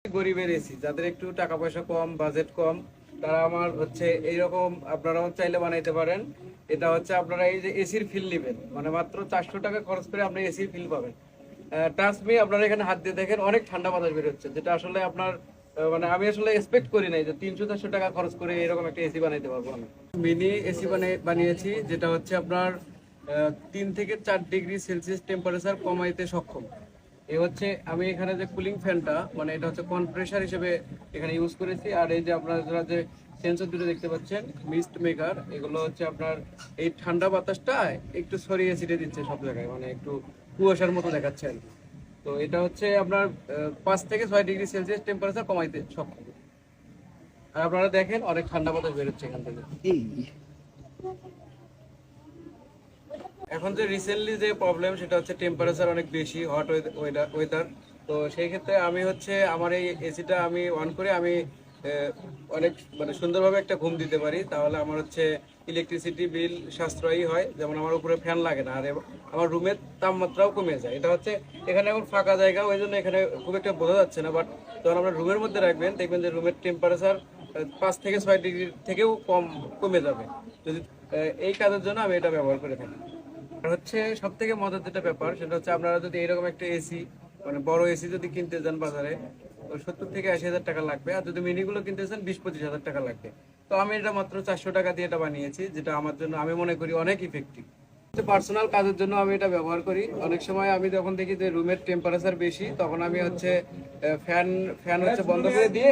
গরিবের এসি যাদের একটু টাকা পয়সা কম, বাজেট কম, তারা আমার হচ্ছে এইরকম আপনারাও চাইলে বানাইতে পারেন। এটা হচ্ছে আপনারা এই যে এসির ফিল নেবেন, মানে মাত্র 400 টাকা খরচ করে আপনি এসির ফিল পাবেন। ট্রাস্ট মি, আপনারা এখানে হাত দিয়ে দেখেন অনেক ঠান্ডা বাতাস বের হচ্ছে, যেটা আসলে আপনার মানে আমি আসলে এক্সপেক্ট করি নাই যে 300-400 টাকা খরচ করে এরকম একটা এসি বানাইতে পারবো আমি। মিনি এসি বানিয়েছি, যেটা হচ্ছে আপনার 3 থেকে 4 ডিগ্রি সেলসিয়াস টেম্পারেচার কমাইতে সক্ষম। এ হচ্ছে আমি এখানে যে কুলিং ফ্যানটা, মানে এটা হচ্ছে কনপ্রেসার হিসেবে এখানে ইউজ করেছি। আর এই যে আপনারা যে সেন্সর দুটো দেখতে পাচ্ছেন, মিস্ট মেকার, এগুলো হচ্ছে আপনার এই ঠান্ডা বাতাসটা একটু ছড়িয়ে ছিটিয়ে দিচ্ছে সব জায়গায়, মানে একটু কুয়াশার মতো দেখাচ্ছে আর কি। তো এটা হচ্ছে আপনার 5 থেকে 6 ডিগ্রি সেলসিয়াস টেম্পারেচার কমাইতে সক্ষম। আর আপনারা দেখেন অনেক ঠান্ডা বাতাস বেরোচ্ছে এখান থেকে। এখন যে রিসেন্টলি যে প্রবলেম, সেটা হচ্ছে টেম্পারেচার অনেক বেশি, হট ওয়েদার। তো সেই ক্ষেত্রে আমি হচ্ছে আমার এই এসিটা আমি অন করে আমি অনেক মানে সুন্দরভাবে একটা ঘুম দিতে পারি। তাহলে আমার হচ্ছে ইলেকট্রিসিটি বিল সাশ্রয়ী হয়, যেমন আমার উপরে ফ্যান লাগে না, আর আমার রুমের তাপমাত্রাও কমে যায়। এটা হচ্ছে এখানে এখন ফাঁকা জায়গা, ওই জন্য এখানে খুব একটা বোঝা যাচ্ছে না, বাট যখন আপনার রুমের মধ্যে রাখবেন দেখবেন যে রুমের টেম্পারেচার 5 থেকে 6 ডিগ্রি থেকেও কমে যাবে। যদি এই কাজের জন্য আমি এটা ব্যবহার করে থাকি। আর হচ্ছে সব থেকে মজার যেটা ব্যাপার, সেটা হচ্ছে আপনারা যদি এরকম একটা এসি, মানে বড় এসি যদি কিনতে যান বাজারে, তো 70 থেকে 80 হাজার টাকা লাগবে। আর যদি মিনিগুলো কিনতে চান 20-25 হাজার টাকা লাগবে। তো আমি এটা মাত্র 400 টাকা দিয়ে এটা বানিয়েছি, যেটা আমার জন্য আমি মনে করি অনেক ইফেক্টিভ। পার্সোনাল কাজের জন্য আমি এটা ব্যবহার করি। অনেক সময় আমি যখন দেখি যে রুমের টেম্পারেচার বেশি, তখন আমি হচ্ছে ফ্যান ফ্যান হচ্ছে বন্ধ করে দিয়ে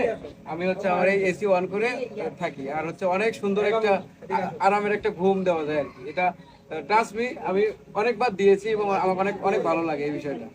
আমি হচ্ছে আমার এই এসি অন করে থাকি। আর হচ্ছে অনেক সুন্দর একটা আরামের একটা ঘুম দেওয়া যায় আর কি। এটা ট্রাস্ট মি, আমি অনেকবার দিয়েছি এবং আমার অনেক অনেক ভালো লাগে এই বিষয়টা।